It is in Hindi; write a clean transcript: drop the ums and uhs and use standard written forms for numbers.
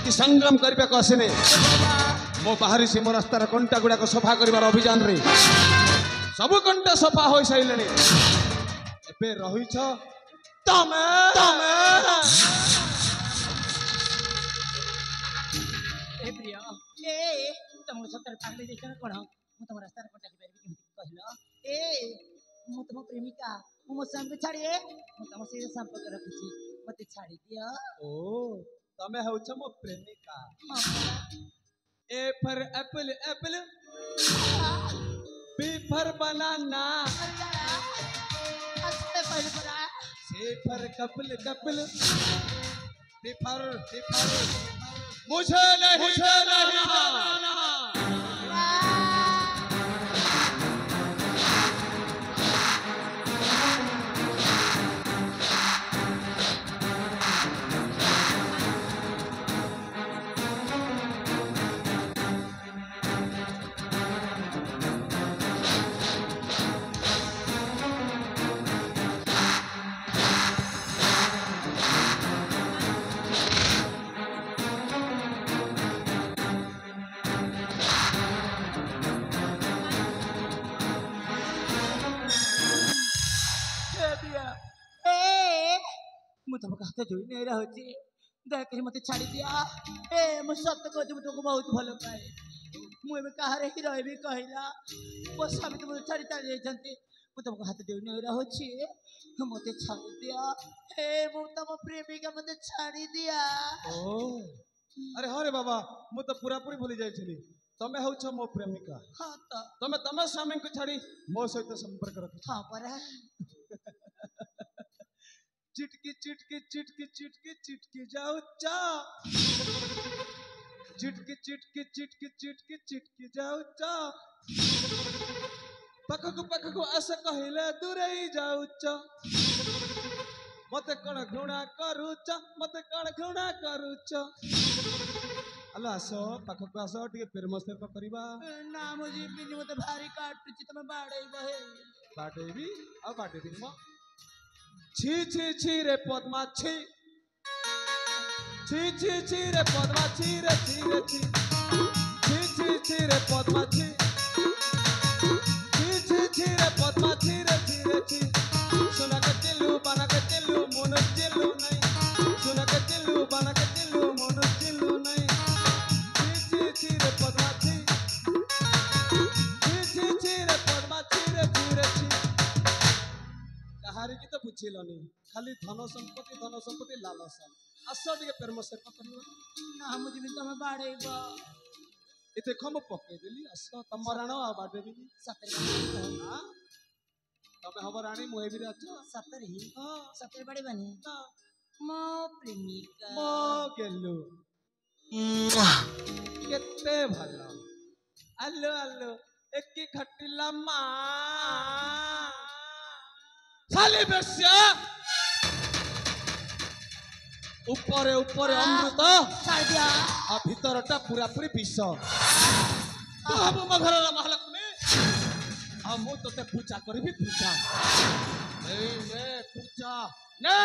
मुक्ति संग्राम करने को आसने मो बाहरी से मो रास्तार कंटा गुड़ाक सफा कर अभियान रे सब कंटा सफा हो सारे एबे रहिछ तमे तमे ए प्रिय ए तुम सतर पागले देखा कोन मु तुम रास्तार कंटा के परबी केमति कहलो ए मु तुम प्रेमिका मु संग छाड़ी मु तुम से संपर्क रखिछि मते छाड़ी दिया ओ तमे होछ मो प्रेमिका A for apple apple B for banana C for couple couple D for मुझे नहीं मु तुम कहते जोई नहीं रहउची दयाकरी मते छाड़ी दिया ए मु सत्य कहते मु तुमको बहुत भलो पाए मु एबे कहारे ही रहबी कहिला मो स्वामी तुम छाड़ी छाड़ी जाइछंती मु तुमको हाथ जोई नहीं रहउची मते छाड़ी दिया ए मु तुम प्रेमिका मते छाड़ी दिया ओ अरे हाँ रे बाबा मु तो पूरा पूरी भूली जाइछली तमे होछ मो प्रेमिका हां तो तमे तमे स्वामी को छाड़ी मो सहित संपर्क रखि हां पर चिटकी चिटकी चिटकी चिटकी चिटकी जाऊ चा चिटकी चिटकी चिटकी चिटकी चिटकी जाऊ चा पखको आस कहले दूरे जाऊ चा मते कण घृणा करूच मते कण घृणा करूच अलो आसो पखको आसो टिके प्रेम सेप करबा ना मुझे बिनी मते भारी काटुची तमे बाडई बहे बाटेबी आ बाटेबी म छी छी छी रे पद्मा छी छी छी छी रे पद्मा छी रे छी रे छी छी छी छी रे पद्मा छी छी छी छी रे पद्मा छी रे छी सुना के चलू बना के चलू मन चलू नहीं सुना के चलू बना के चलू मन चलू नहीं छी छी छी रे पद्मा छी छी छी छी रे पद्मा छी रे छी कहारी की तो बुझिलनी खाली धन संपत्ति लालसा आस टिके प्रेम से करबा ना मुझे भी तमे बाडईबा एते खम पके देली आस तम राण आ बाटे भी सतर हां तमे हब राणी मोहे भी राज सतर ही हां सतर बड़ी बनी मो प्रेमिका मो गेलु केते भलो आलो आलो एकी खटिला मा साली बेस्या ऊपर ऊपर अमृत छाड़ दिया आ भीतरटा पूरा पूरी विष तू हम म घर महालक्ष्मी आ मु तते पूजा करबी पूजा ए पूजा ने